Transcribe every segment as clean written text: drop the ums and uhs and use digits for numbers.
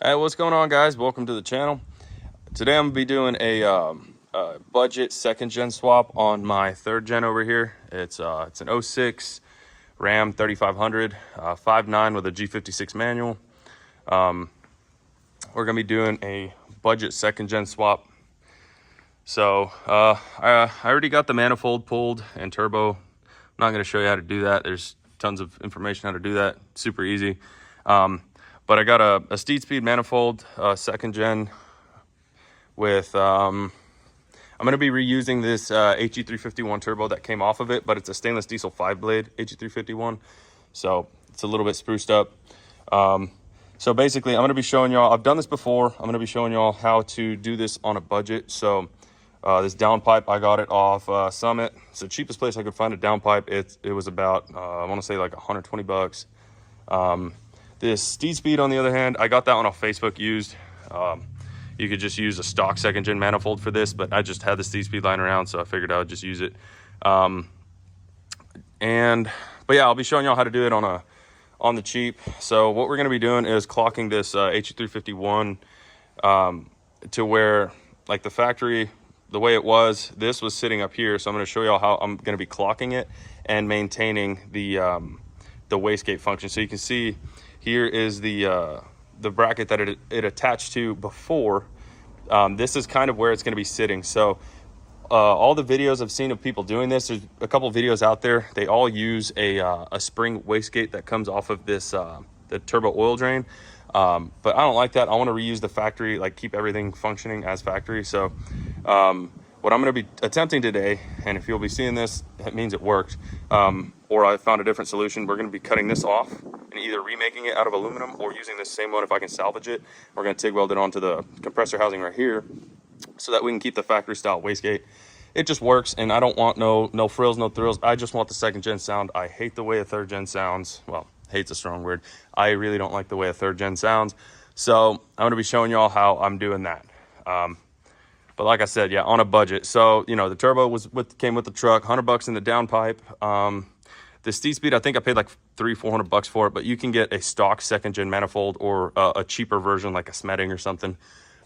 Hey, what's going on, guys? Welcome to the channel. Today I'm gonna be doing a budget second gen swap on my third gen over here. It's an 06 Ram 3500 5.9 with a G56 manual. We're gonna be doing a budget second gen swap. So I already got the manifold pulled and turbo. I'm not gonna show you how to do that. There's tons of information how to do that. Super easy. But I got a steed speed manifold, second gen with, I'm going to be reusing this He351 turbo that came off of it, but it's a stainless diesel 5-blade He351. So it's a little bit spruced up. So basically, I'm going to be showing y'all, I've done this before. I'm going to be showing y'all how to do this on a budget. So this downpipe, I got it off Summit. It's the cheapest place I could find a downpipe. It was about, I want to say like 120 bucks. This steed speed, on the other hand, I got that one off Facebook used. You could just use a stock second gen manifold for this, but I just had the steed speed lying around, so I figured I would just use it. But yeah, I'll be showing y'all how to do it on the cheap. So what we're going to be doing is clocking this He351 to where, like, the factory, the way it was, this was sitting up here. So I'm going to show y'all how I'm going to be clocking it and maintaining the wastegate function. So you can see here is the bracket that it attached to before. This is kind of where it's going to be sitting. So all the videos I've seen of people doing this, there's a couple of videos out there. They all use a spring wastegate that comes off of this the turbo oil drain. But I don't like that. I want to reuse the factory, like keep everything functioning as factory. So what I'm going to be attempting today, and if you'll be seeing this, it means it worked, or I found a different solution. We're going to be cutting this off and either remaking it out of aluminum or using this same one if I can salvage it. We're going to TIG weld it onto the compressor housing right here so that we can keep the factory style wastegate. It just works, and I don't want no frills, no thrills. I just want the second gen sound. I hate the way a third gen sounds. Well, hate's a strong word. I really don't like the way a third gen sounds. So I'm going to be showing y'all how I'm doing that. But like I said, yeah, on a budget. So, you know, the turbo came with the truck, 100 bucks in the downpipe. The steed speed, I think I paid like $300-400 bucks for it, but you can get a stock second gen manifold or a cheaper version like a Smedding or something,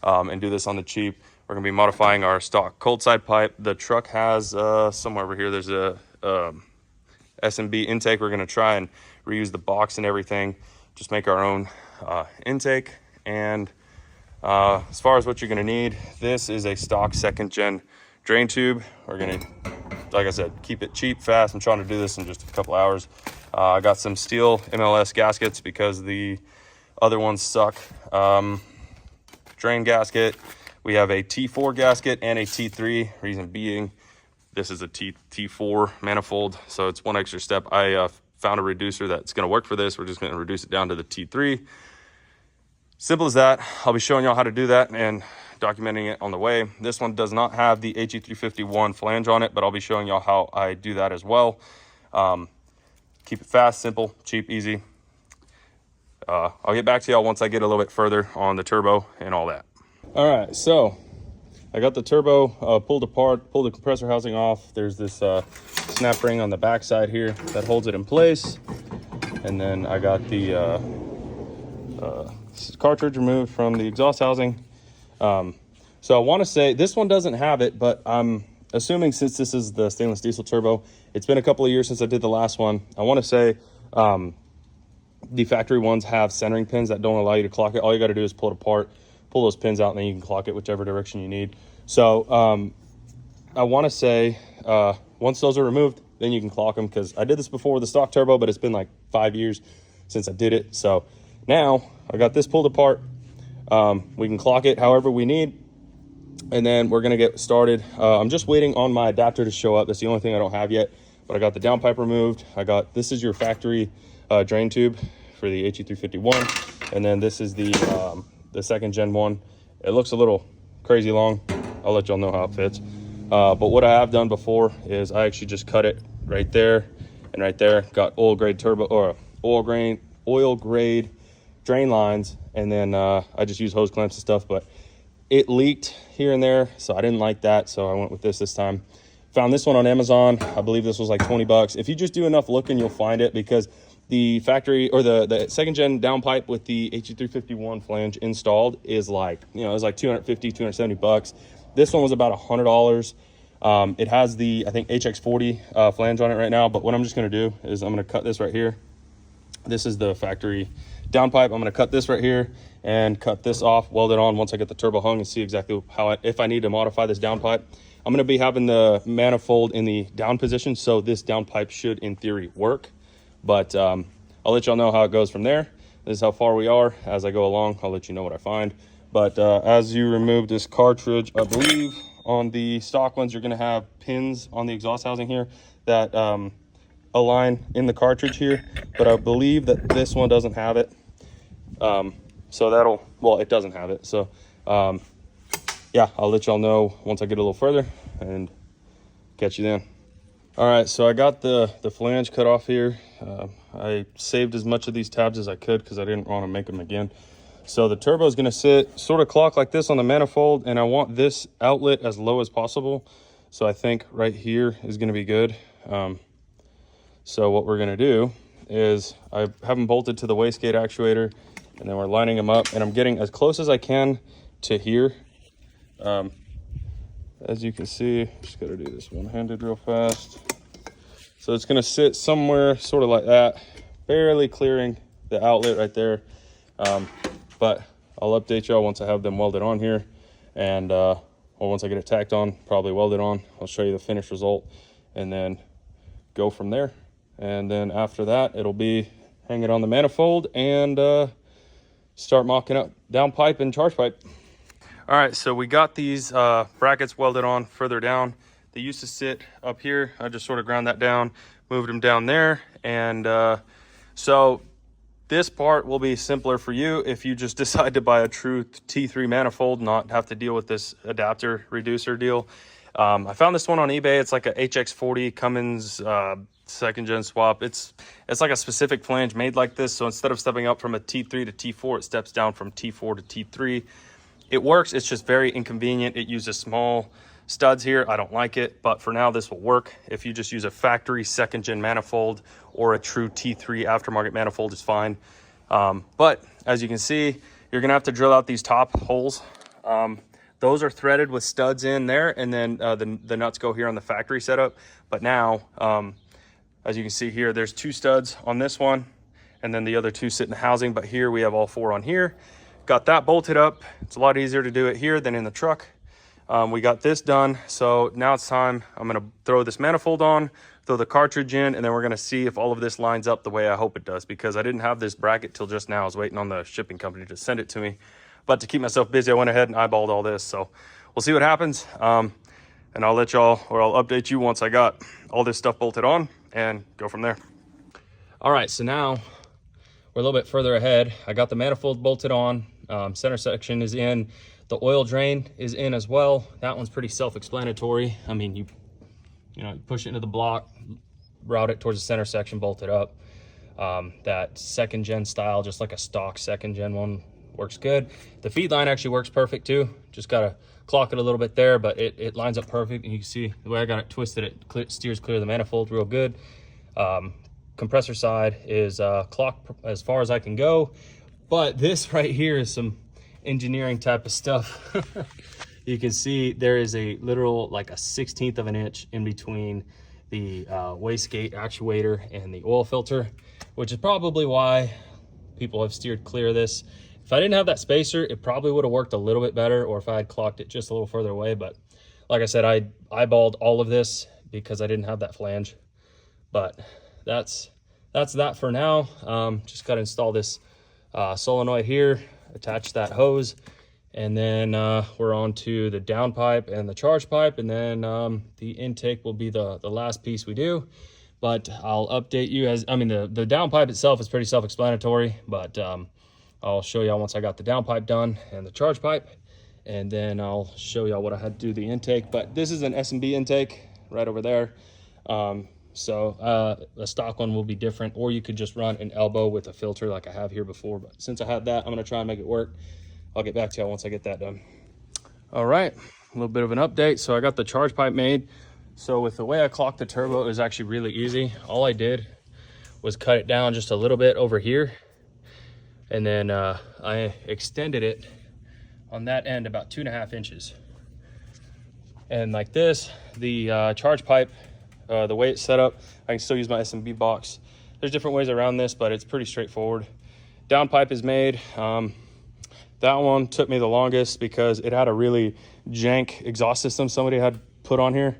and do this on the cheap. We're gonna be modifying our stock cold side pipe. The truck has somewhere over here, there's a S&B intake. We're gonna try and reuse the box and everything, just make our own intake. And as far as what you're going to need, this is a stock second gen drain tube. We're going to, like I said, keep it cheap, fast. I'm trying to do this in just a couple hours. I got some steel MLS gaskets because the other ones suck. Drain gasket. We have a T4 gasket and a T3. Reason being, this is a T4 manifold, so it's one extra step. I found a reducer that's going to work for this. We're just going to reduce it down to the T3. Simple as that. I'll be showing y'all how to do that and documenting it on the way. This one does not have the He351 flange on it, but I'll be showing y'all how I do that as well. Keep it fast, simple, cheap, easy. I'll get back to y'all once I get a little bit further on the turbo and all that. All right, so I got the turbo pulled apart, pulled the compressor housing off. There's this snap ring on the back side here that holds it in place. And then I got the cartridge removed from the exhaust housing. So I want to say this one doesn't have it, but I'm assuming since this is the stainless diesel turbo, it's been a couple of years since I did the last one. I want to say the factory ones have centering pins that don't allow you to clock it. All you got to do is pull it apart, pull those pins out, and then you can clock it whichever direction you need. So I want to say once those are removed, then you can clock them, because I did this before with the stock turbo, but it's been like 5 years since I did it. So now I got this pulled apart. We can clock it however we need, and then we're gonna get started. I'm just waiting on my adapter to show up. That's the only thing I don't have yet, but I got the downpipe removed. This is your factory drain tube for the He351, and then this is the second gen one. It looks a little crazy long. I'll let y'all know how it fits. But what I have done before is I actually just cut it right there and right there. Got oil grade turbo, or oil grade drain lines, and then I just use hose clamps and stuff, but it leaked here and there, so I didn't like that, so I went with this time. Found this one on Amazon. I believe this was like 20 bucks. If you just do enough looking, you'll find it, because the factory or the second gen downpipe with the He351 flange installed is like, you know, it was like 250, 270 bucks. This one was about $100. It has the, I think, HX40 flange on it right now, but what I'm just going to do is I'm going to cut this right here. This is the factory downpipe. I'm going to cut this right here and cut this off, weld it on once I get the turbo hung, and see exactly how if I need to modify this downpipe. I'm going to be having the manifold in the down position, so this downpipe should in theory work, but I'll let y'all know how it goes from there. This is how far we are. As I go along, I'll let you know what I find. But as you remove this cartridge, I believe on the stock ones, you're going to have pins on the exhaust housing here that align in the cartridge here, but I believe that this one doesn't have it. So that'll, well, it doesn't have it. So yeah, I'll let y'all know once I get a little further and catch you then. All right, so I got the flange cut off here. I saved as much of these tabs as I could because I didn't want to make them again. So the turbo is going to sit sort of clock like this on the manifold, and I want this outlet as low as possible. So I think right here is going to be good. So what we're going to do is I have them bolted to the wastegate actuator, and then we're lining them up, and I'm getting as close as I can to here. As you can see, just got to do this one-handed real fast. So it's going to sit somewhere sort of like that, barely clearing the outlet right there. But I'll update y'all once I have them welded on here, and or once I get it tacked on, probably welded on. I'll show you the finished result and then go from there. And then after that, it'll be hang it on the manifold and start mocking up downpipe and charge pipe. All right, so we got these brackets welded on further down. They used to sit up here. I just sort of ground that down, moved them down there. And so this part will be simpler for you if you just decide to buy a true T3 manifold, not have to deal with this adapter reducer deal. I found this one on eBay. It's like a HX40 Cummins second gen swap. It's like a specific flange made like this. So instead of stepping up from a T3 to T4, it steps down from T4 to T3. It works. It's just very inconvenient. It uses small studs here. I don't like it, but for now this will work. If you just use a factory second gen manifold or a true T3 aftermarket manifold is fine. But as you can see, you're gonna have to drill out these top holes. Those are threaded with studs in there, and then the nuts go here on the factory setup. But now, as you can see here, there's 2 studs on this one, and then the other 2 sit in the housing, but here we have all 4 on here. Got that bolted up. It's a lot easier to do it here than in the truck. We got this done, so now it's time. I'm gonna throw this manifold on, throw the cartridge in, and then we're gonna see if all of this lines up the way I hope it does, because I didn't have this bracket till just now. I was waiting on the shipping company to send it to me. But to keep myself busy, I went ahead and eyeballed all this. So we'll see what happens. And I'll let y'all, or I'll update you once I got all this stuff bolted on and go from there. All right, so now we're a little bit further ahead. I got the manifold bolted on. Center section is in. The oil drain is in as well. That one's pretty self-explanatory. I mean, you push it into the block, route it towards the center section, bolt it up. That second gen style, just like a stock second gen one, works good. The feed line actually works perfect too. Just gotta clock it a little bit there, but it lines up perfect. And you can see the way I got it twisted, it steers clear of the manifold real good. Compressor side is clocked as far as I can go, but this right here is some engineering type of stuff. You can see there is a literal like a 1/16 of an inch in between the wastegate actuator and the oil filter, which is probably why people have steered clear of this. If I didn't have that spacer, it probably would have worked a little bit better, or if I had clocked it just a little further away. But like I said, I eyeballed all of this because I didn't have that flange. But that's that for now. Just got to install this solenoid here, attach that hose, and then we're on to the downpipe and the charge pipe, and then the intake will be the last piece we do. But I'll update you as, I mean, the downpipe itself is pretty self-explanatory, but I'll show y'all once I got the downpipe done and the charge pipe, and then I'll show y'all what I had to do the intake. But this is an S&B intake right over there. So the stock one will be different, or you could just run an elbow with a filter like I have here before. But since I had that, I'm gonna try and make it work. I'll get back to y'all once I get that done. All right, a little bit of an update. So I got the charge pipe made. So with the way I clocked the turbo, it was actually really easy. All I did was cut it down just a little bit over here. And then I extended it on that end about 2.5 inches. And like this, the charge pipe, the way it's set up, I can still use my SMB box. There's different ways around this, but it's pretty straightforward. Down pipe is made. That one took me the longest because it had a really jank exhaust system somebody had put on here.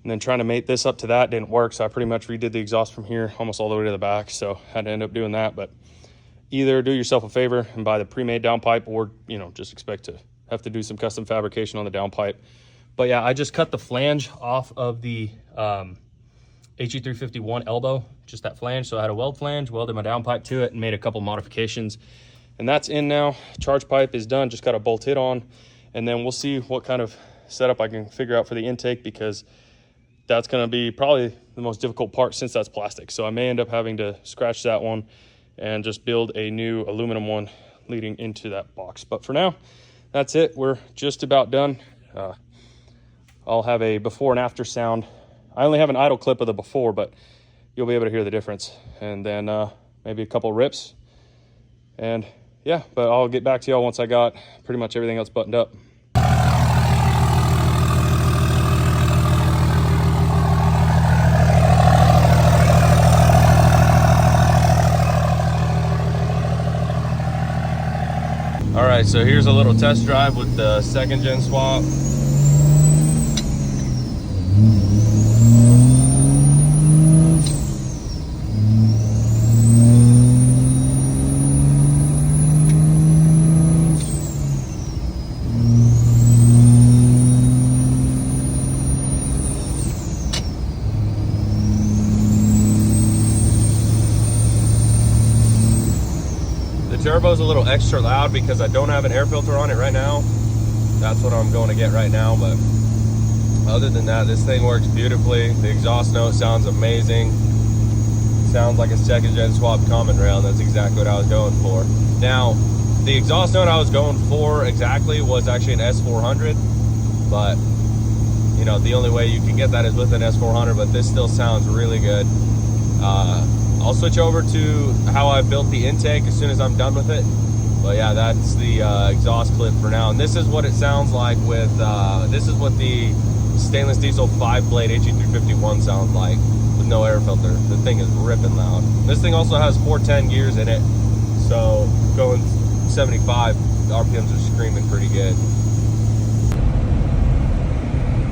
And then trying to mate this up to that didn't work, so I pretty much redid the exhaust from here almost all the way to the back, so had to end up doing that. But either do yourself a favor and buy the pre-made downpipe, or just expect to have to do some custom fabrication on the downpipe. But yeah, I just cut the flange off of the He351 elbow, just that flange. So I had a weld flange, welded my downpipe to it, and made a couple modifications. And that's in now. Charge pipe is done, just got a bolt hit on. And then we'll see what kind of setup I can figure out for the intake, because that's gonna be probably the most difficult part since that's plastic. So I may end up having to scratch that one and just build a new aluminum one leading into that box. But for now, that's it. We're just about done. I'll have a before and after sound. I only have an idle clip of the before, but you'll be able to hear the difference. And then maybe a couple rips. And yeah, but I'll get back to y'all once I got pretty much everything else buttoned up. All right, so here's a little test drive with the 2nd gen swap. Turbo's a little extra loud because I don't have an air filter on it right now. That's what I'm going to get right now, but other than that, this thing works beautifully. The exhaust note sounds amazing. Sounds like a 2nd gen swap common rail, and that's exactly what I was going for. Now, the exhaust note I was going for exactly was actually an S400, but the only way you can get that is with an S400, but this still sounds really good. I'll switch over to how I built the intake as soon as I'm done with it. But yeah, that's the exhaust clip for now. And this is what it sounds like with, this is what the stainless diesel 5-blade He351 sounds like with no air filter. The thing is ripping loud. This thing also has 410 gears in it. So going 75, the RPMs are screaming pretty good.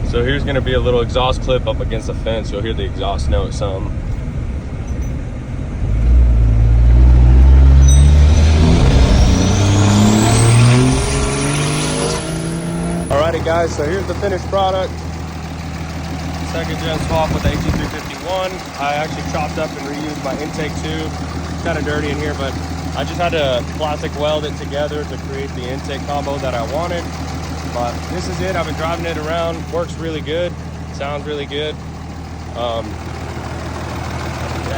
So here's gonna be a little exhaust clip up against the fence. You'll hear the exhaust note some. Alrighty guys, so here's the finished product. 2nd gen swap with the He351. I actually chopped up and reused my intake tube. It's kind of dirty in here, but I just had to plastic weld it together to create the intake combo that I wanted. But this is it. I've been driving it around. Works really good. Sounds really good. Yeah,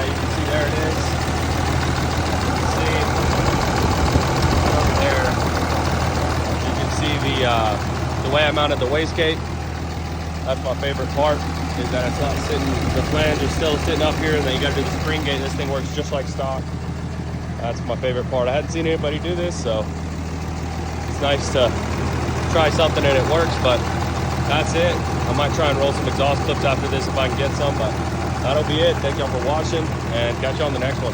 you can see there it is. You can see over there. You can see the way I mounted the wastegate. That's my favorite part, is that it's not sitting, the flange is still sitting up here, and then you gotta do the spring gate. This thing works just like stock. That's my favorite part. I hadn't seen anybody do this, so it's nice to try something and it works, but that's it. I might try and roll some exhaust clips after this if I can get some, but that'll be it. Thank y'all for watching, and catch you on the next one.